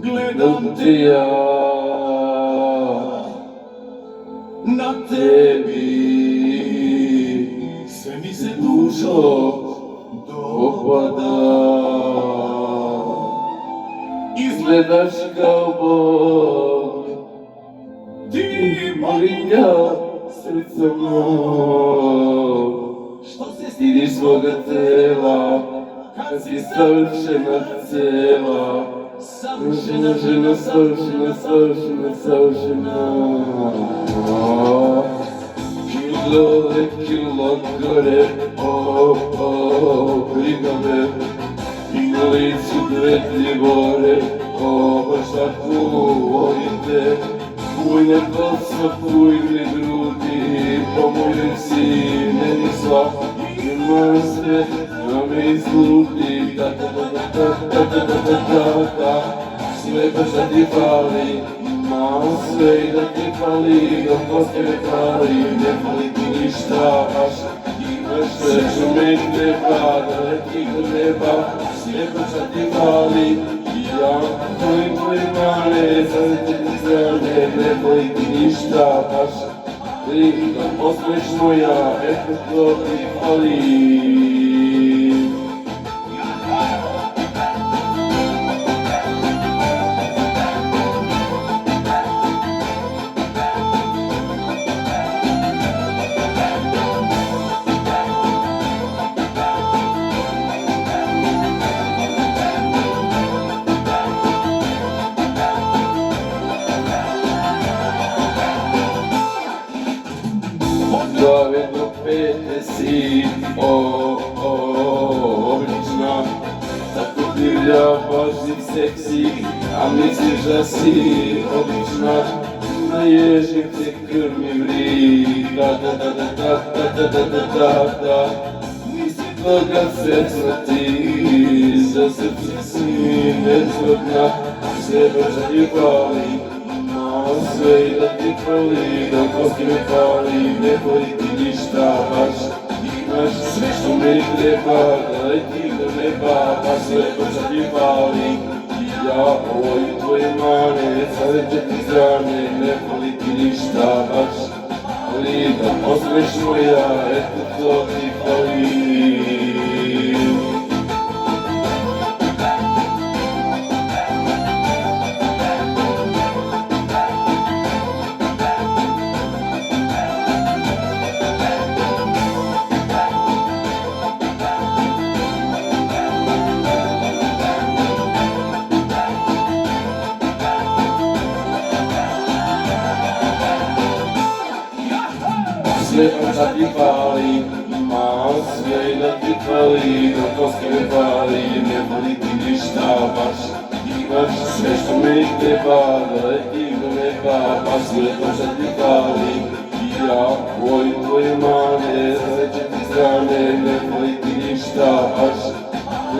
Gledam te ja na tebi, sve mi se dušo dopada. Izgledaš kao Bog, ti molinja srca mog, što se stidiš svoga tela, kad si savršena cela. Savršena žena, savršena, savršena, savršena. Kilo gore, briga me. I na licu dve ti bore, baš tako volim te. Bujne kosa, bujne grudi, pomoje si meni sva. Ima sve da me izludi, da. Sve baš da ti fali, imam sve i da ti fali, dok poslije me fali, ne fali ti ništa baš. Imaš sve što me treba, da leti do neba, sve baš da ti fali. Ja volim tvoje mane, sad te ti strane, ne fali ti ništa baš. Da posliješ moja, eto to ti fali. Glave do pete si, odlična. Tako divlja, baš si seksi, a misliš da si odlična. Na ježince krmi vri, da. Nisi toga srećna ti, za srce si nezgodna. Sve baš da ti fali, sve i da ti fali, da kosti me fali, ne fali ti ništa baš. Imaš sve što mi treba, da leti do neba, baš sve baš da ti fali. Ja volim tvoje mane, sve četiri strane, ne fali ti ništa baš. Ali da osmeš moja, eto to ti fali. Sve da ti fali, imam sve da ti fali, da kosti me fali, ne fali ti ništa baš. Imaš sve što mi treba, da leti do neba, baš sve da ti fali. Ja volim tvoje mane, sve četiri strane, ne fali ti ništa baš.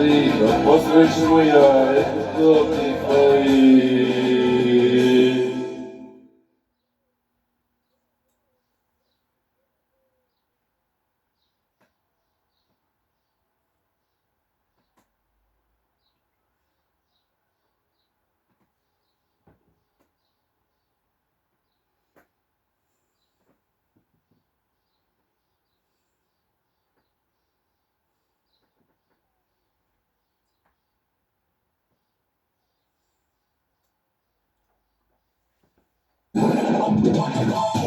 Ti da posrećeš moja, eto to ti fali.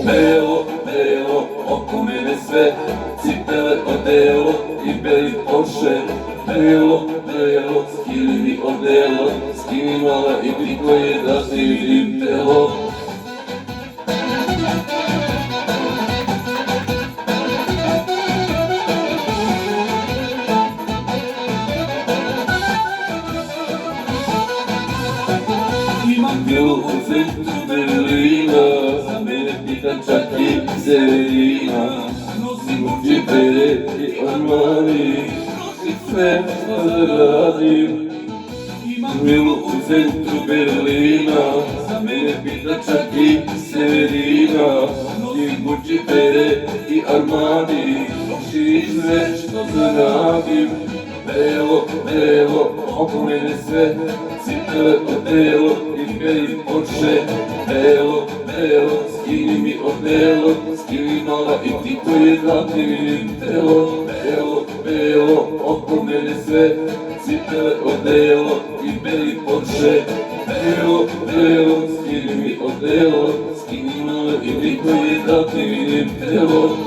Belo, belo, oko mene sve, cipele odelo i beli Porsche. Belo, belo, skini mi odelo, skini mala i ti koje da si vidim telo. Imam vilu u centru Berlina, za mene pita čak i Severina. Nosim džipere i Armani, nosim sve što da radim. Imam vilu u centru Berlina, za mene pita čak i Severina. Nosim džipere i Armani, nosim sve što da radim. Belo, belo, oko mene sve cipele odelo i beli Porsche. Belo, belo, skini mi odelo, skini mala i ti koje da ti vidim telo. Belo, belo, oko mene sve cipele odelo i beli Porsche. Belo, belo, skini mi odelo, skini mala i ti koje da ti vidim telo.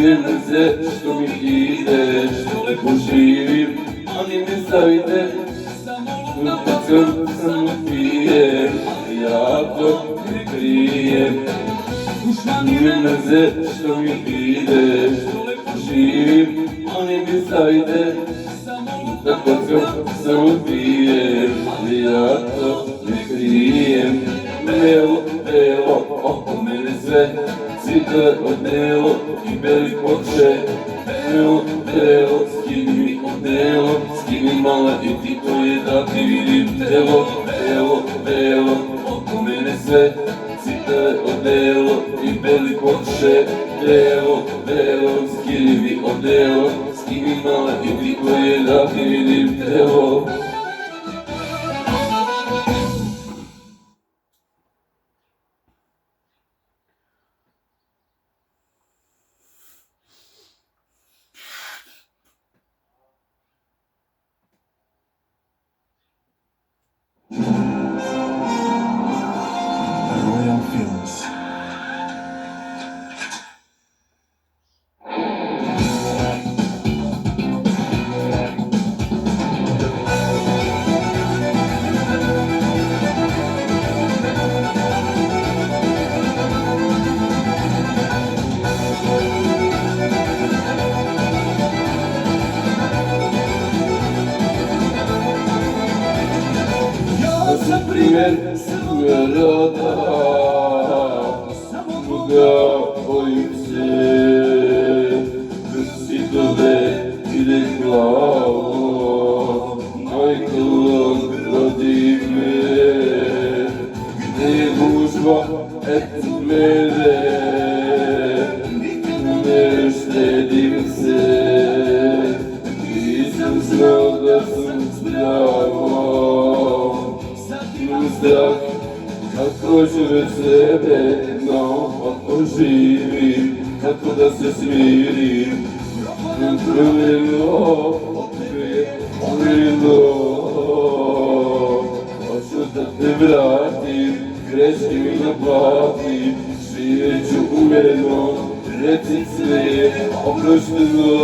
Ne mrze što mi ideš, lepo živim, ali ne stavite, kad sam upijem, ja to ne krijem. Ne mrze što mi ideš, lepo živim, ali ne stavite, kad sam upijem, ja to ne krijem. Belo, belo, oko mene sve cipele odelo i beli Porsche. Belo, belo, skini mi odelo, skini mala i ti koje da ti vidim telo. Belo, belo, oko mene sve cipele odelo i beli Porsche. Belo, belo, skini mi odelo, skini mala i ti koje da ti vidim telo. Royal Films. Za primjer svoje roda, Boga bojim se, idole ide glavo, majko rodi me, gdje je gužva, eto mene, ne štedim se, nisam znao da sam zdravo. Strah, kako živim sebe, no ako živim, kako da se smirim. Prvilo, prvilo, hoću da te vratim, greške mi naplatim, živjet ću umjereno, reci sve oprošteno.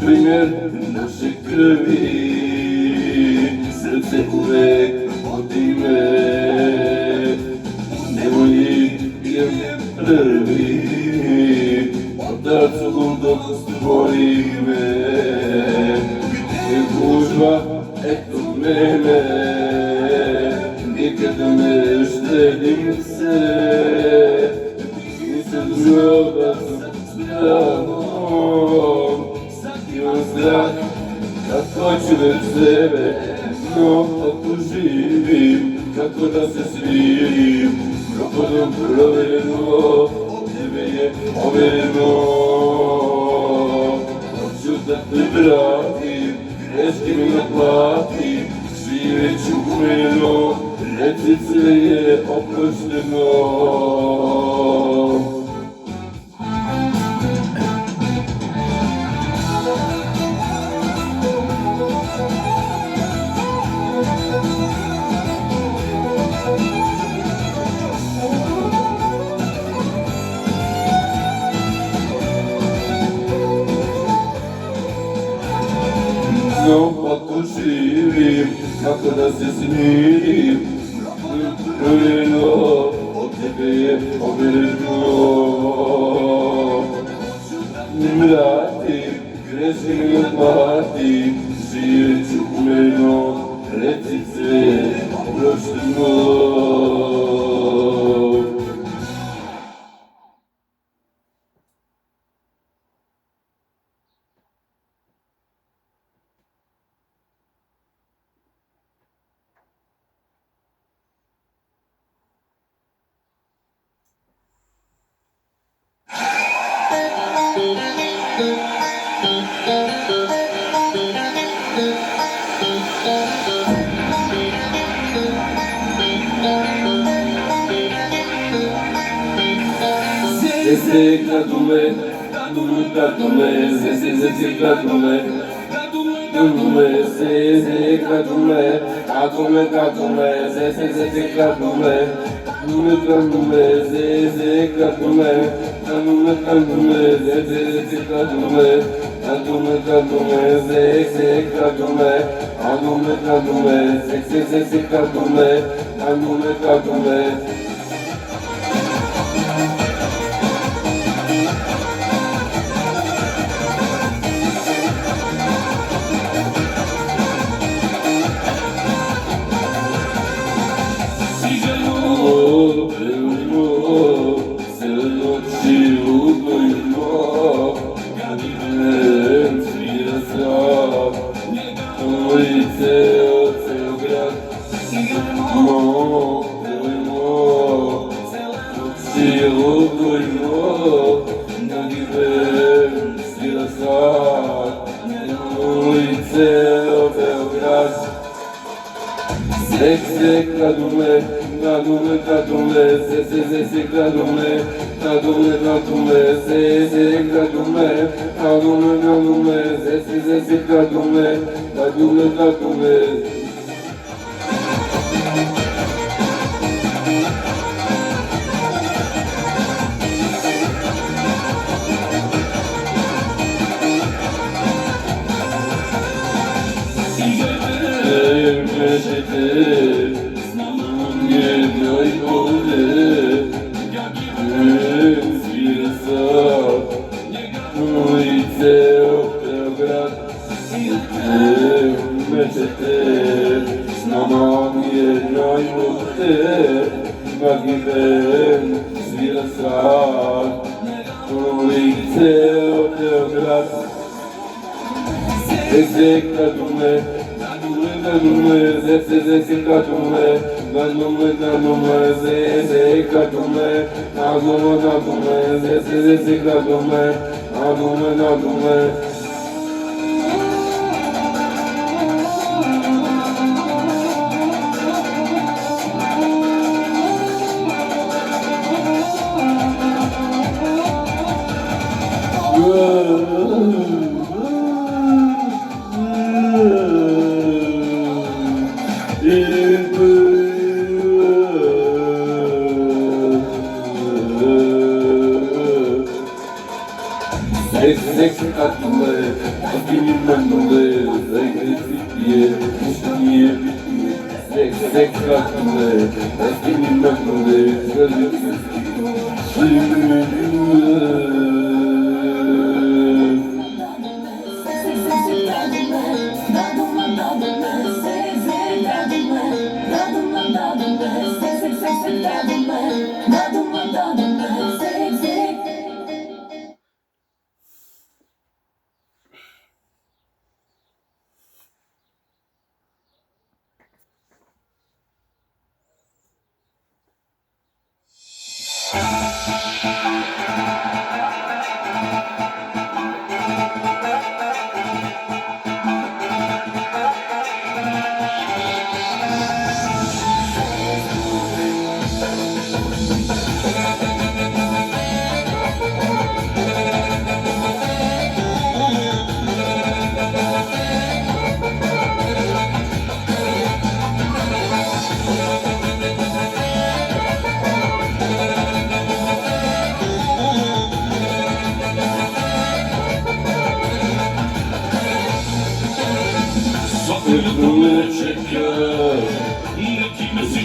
Primjer naše krvi, srce uvek vodi me, nemoj idem prvi, otac ludog stvori me, je gužva, eto mene, nikada ne štedim se, nisam znao da sam zdravo. Imam strah, kako čujem sebe, no ako živim, kako da se smirim, propadom provereno, od tebe je overeno. Hoću da te vratim, greške mi naplatim, živjet ću umjereno, reci sve je oprošteno. No, ako živim, снидим, но от тебе обережно. Мрати, грешим от мати, живе чумено, реци се прощено. Se gradume, se gradume,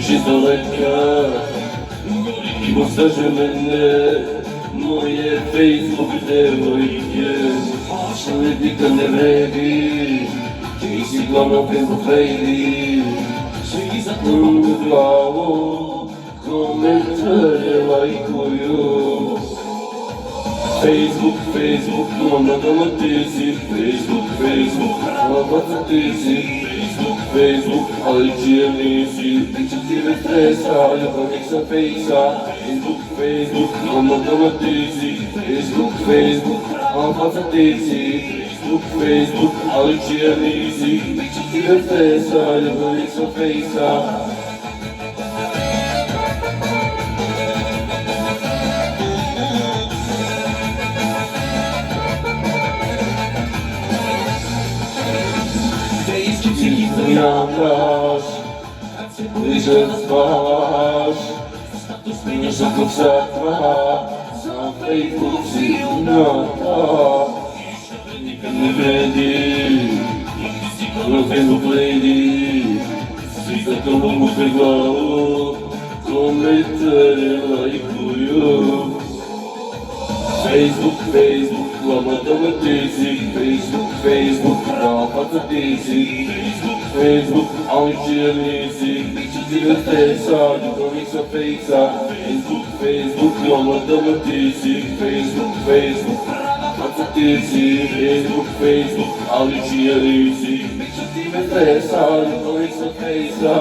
Че далека остави мене, моје Facebook девојке. Следика не вреди, ти си главна Facebook lady. Главо, коментаре лайкую. Facebook, главна ти си. Facebook, главната ти си. Facebook, аличијани си. Бича ти ме стреса, љубавник са фейса. Facebook, главна ти си. Facebook, главната ти си. Facebook, аличијани си. Бича ти ме стреса, љубавник са фейса. Zmieniasz, bliżej spać, wszystko przetrwa, za Facebook zmieniata. Nie wiedzi, no Facebook lady, za tobą muszę go, komentarze lajkują. Facebook, łamatowe tysi. Facebook, łamatowe tysi. Facebook, aliciјani si. Ti me stresa, љубавник са фейса. Facebook, łamatowe tysi. Facebook, łamatowe tysi. Facebook, aliciјani si. Ti me stresa, љубавник са фейса.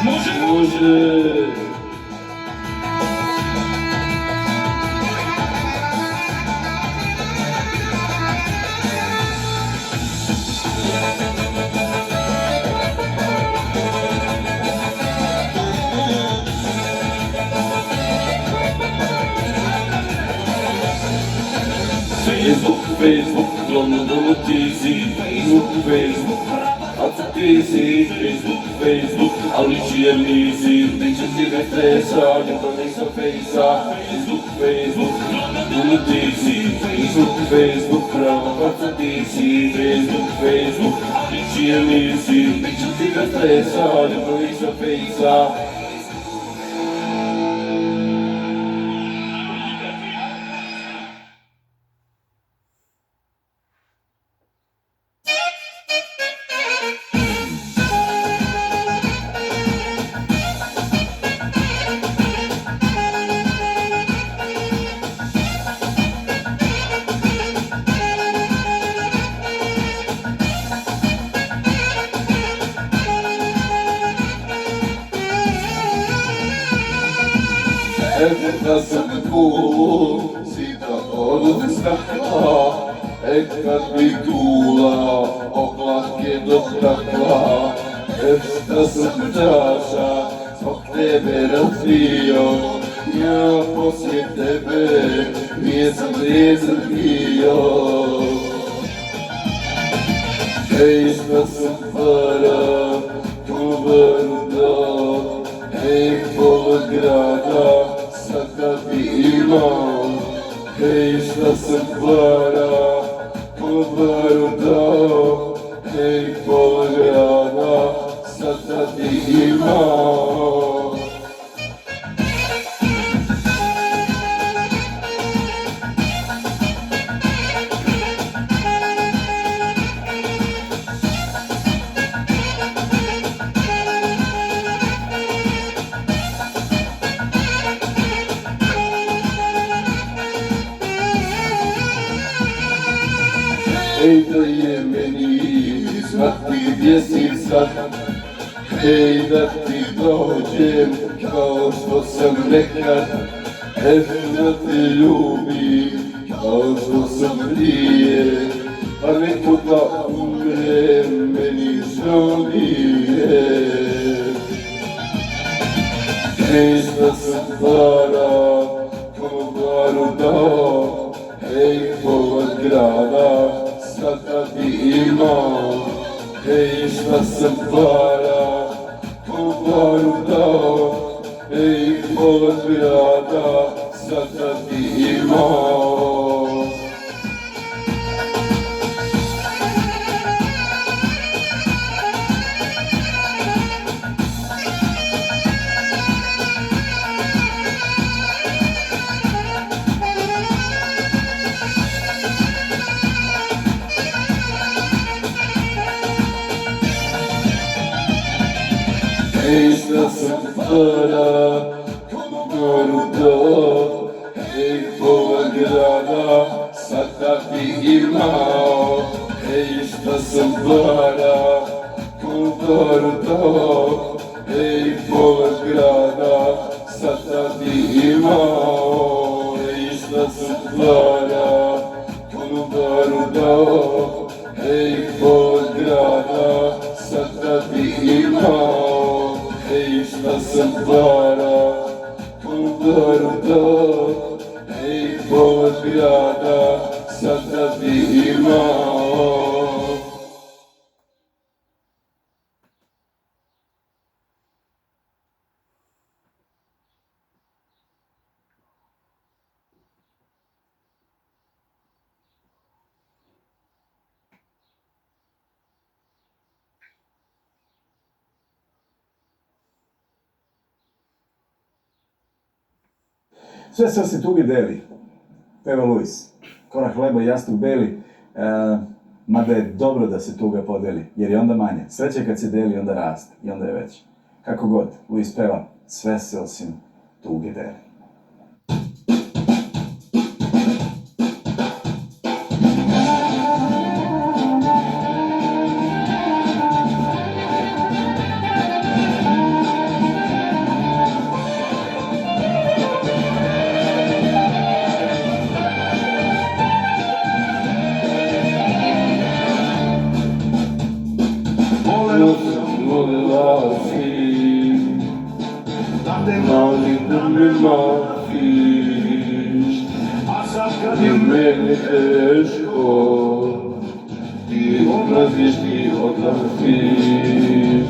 Може. Facebook, главна ти си. Facebook, алата ти си. Facebook, аличијани си. Бича ти ме стреса, љубавник са фейса. Facebook, главна ти си. Facebook, алата ти си. Facebook, аличијани си. Бича ти ме стреса, љубавник са фейса. Kad sam cool, sita od stakla, kad mi kula, oklake do stakla. Kad sam čaša, zbog tebe razvio, ja poslije tebe nisam bio. Ej, šta sam para, kubarda, ej, pola grada, sada bi imao. Ej, šta sam para, kubarda, ej, pola grada, sada bi imao. Ej, da je meni znati gdje si sad. Ej, da ti dođem kao što sam nekad. Da te ljubim kao što sam prije. Pa neko da umre meni što nije. Ej, da sam para, ko baru dao. Ej, pola grada, sada bi imao. Ej, šta sam para, ko baru dao. Ej, pola grada, sada bi imao. ej šta sam stvara, Koruto, ej pola grada, sad takvi imao, ej šta sam stvara, Koruto, ej pola grada, sad takvi imao, ej šta sam stvara, Koruto, ej pola grada, sad takvi imao, ej šta sam stvara, Koruto, ej pola grada, sad takvi imao. Sve se tuge deli, peva Luis. Korak hleba i jastuk beli, mada je dobro da se tuga podeli, jer je onda manje. Sreća kad se deli, onda raste i onda je veća. Kako god, Luis peva, sve se osim tuge deli. Volila si, ali da me mafiš, kad je meni teško, ti odlaziš, ti odlaziš.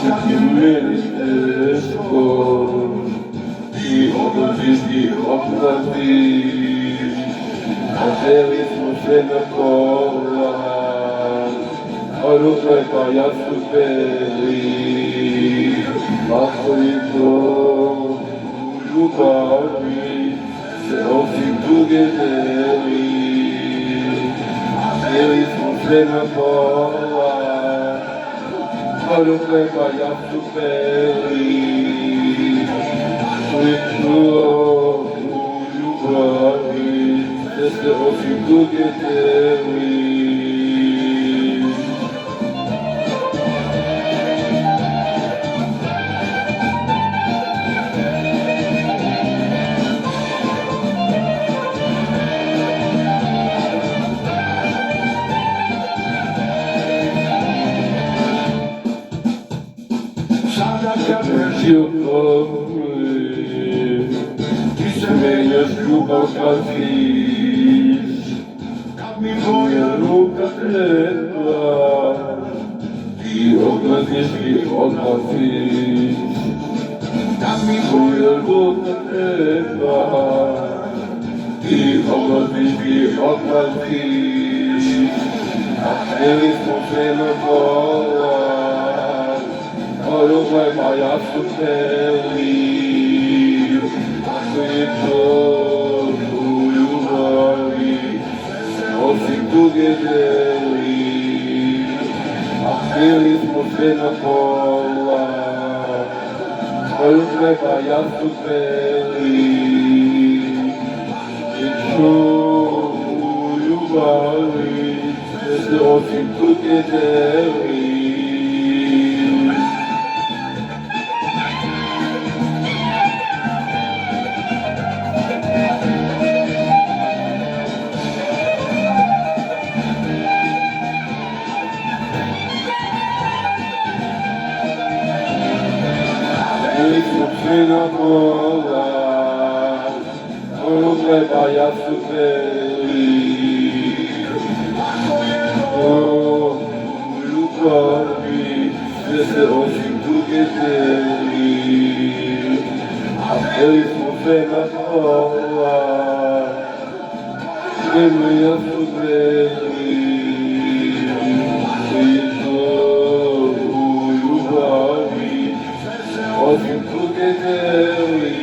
Kad je meni teško, ti odlaziš, ti odlaziš. A deli smo sve na pola, a ruke pa jasno beli, lako je to u ljubavi, se osim tuge deli. Deli smo sve na pola, a ruke pa jasno beli, lako je to u ljubavi, se osim tuge deli. Ti se menjaš ljubav kad viš, kad mi tvoja ruka treba, ti odlaziš, ti odlaziš. Kad mi tvoja ruka treba, ti odlaziš, ti odlaziš. A htjeli smo sve na pola, ruke pa jasno beli, kako je to u ljubavi, osim tuge deli. A htjeli smo sve na pola, ruke pa jasno beli, je to u ljubavi, sve se osim tuge deli. Na pola, ruke pa jasno beli, u ljubavi, sve se osim tuge deli. A htjeli smo sve na pola, sve me jasno beli, i to u ljubavi, osim tuge deli.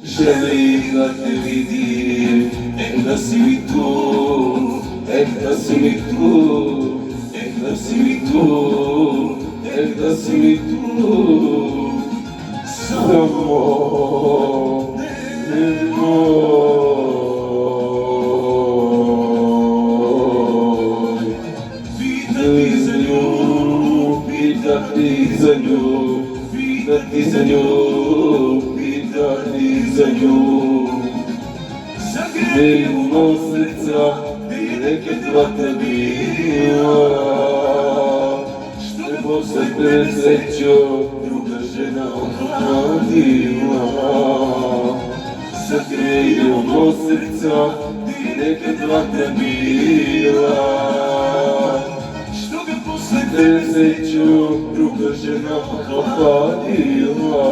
Želim da te vidim, da si mi tu, da si mi tu, da si mi tu, da si mi tu. Samo pitati za nju, pitati za nju, pitati za nju, pitati za nju. Zagrijemo srca, neke vatra bila, što je posle presrećo, druga žena ohladila. Zagrijemo srca, neke vatra bila, što ga posle presrećo, druga žena ohladila.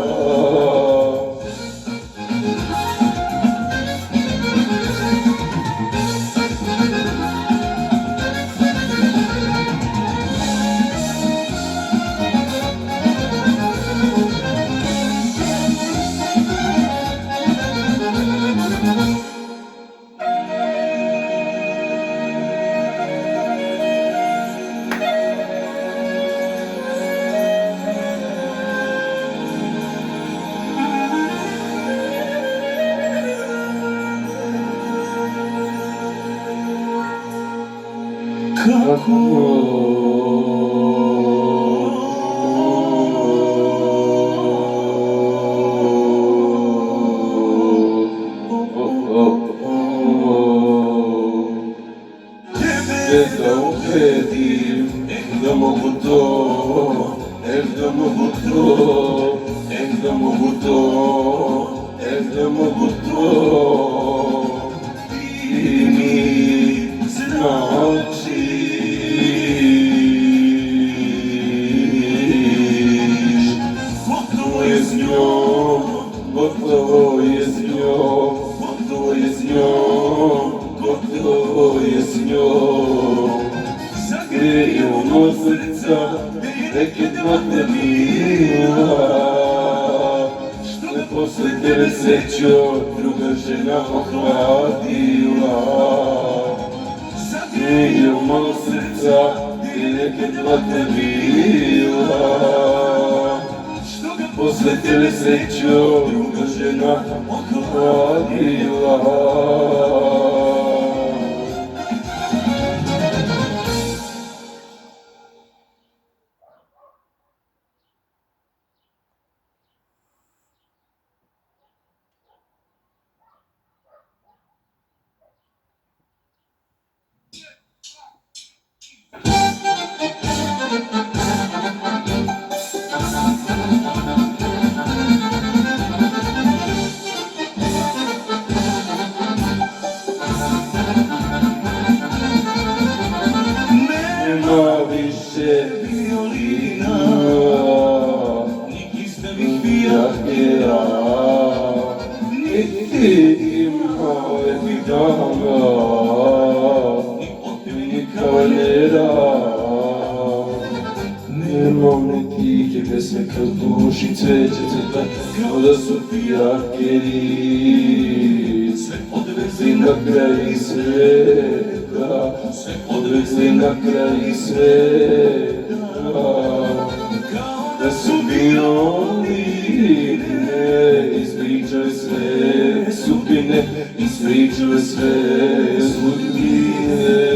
Da ubedim, da mogu to, da mogu to, da mogu to, da mogu to. Ti mi značiš, gotovo je s njom, gotovo je s njom, gotovo je s njom, gotovo je s njom. Zagrijemo srca, neke vatre bila, što je posle tebe srećo, druga žena ohladila. Zagrijemo srca, neke vatre bila, što ga posle tebe srećo, druga žena ohladila. ovih dana i kavalera. Nemam ni tihe pesme kad duši cveće cveta, kao da su fijakeri sve odvezli na kraj sveta, sve odvezli na kraj sveta. Da su violine ispričale sve sudbine, ispričale sve sudbine.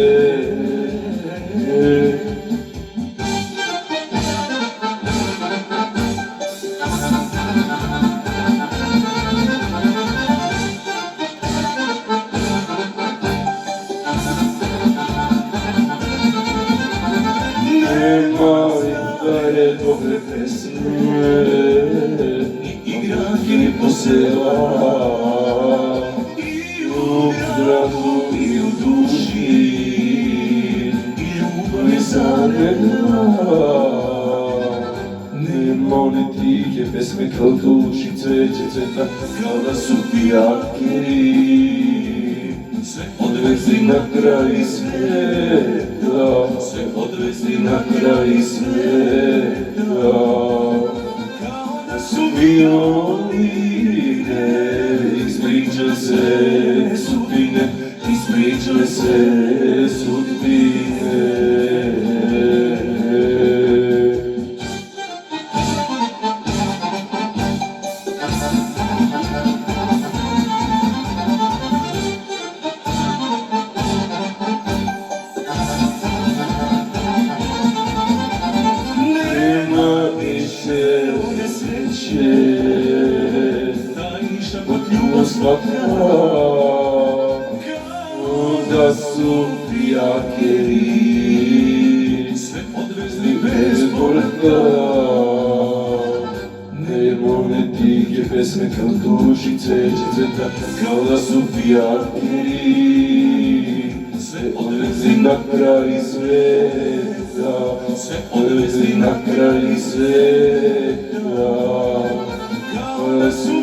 Nemaju stare dobre pesme, ni igranke ni po sela, i u gradu i u duši, i ljubav je zanedna. Nema ni tihe pesme kao duši cveće cveta, kao da su fijakeri sve odvezli na kraj sveta, sve odvezli na kraj sveta. Kao da su violine ispričale sve sudbine, ispričale sve sudbine. Da su fijakeri sve odvezli bez povratka. Nema one tihe pesme kao duši cveće cveta, kao da su fijakeri sve odvezli na kraj sveta, sve odvezli na kraj sveta. Kao da su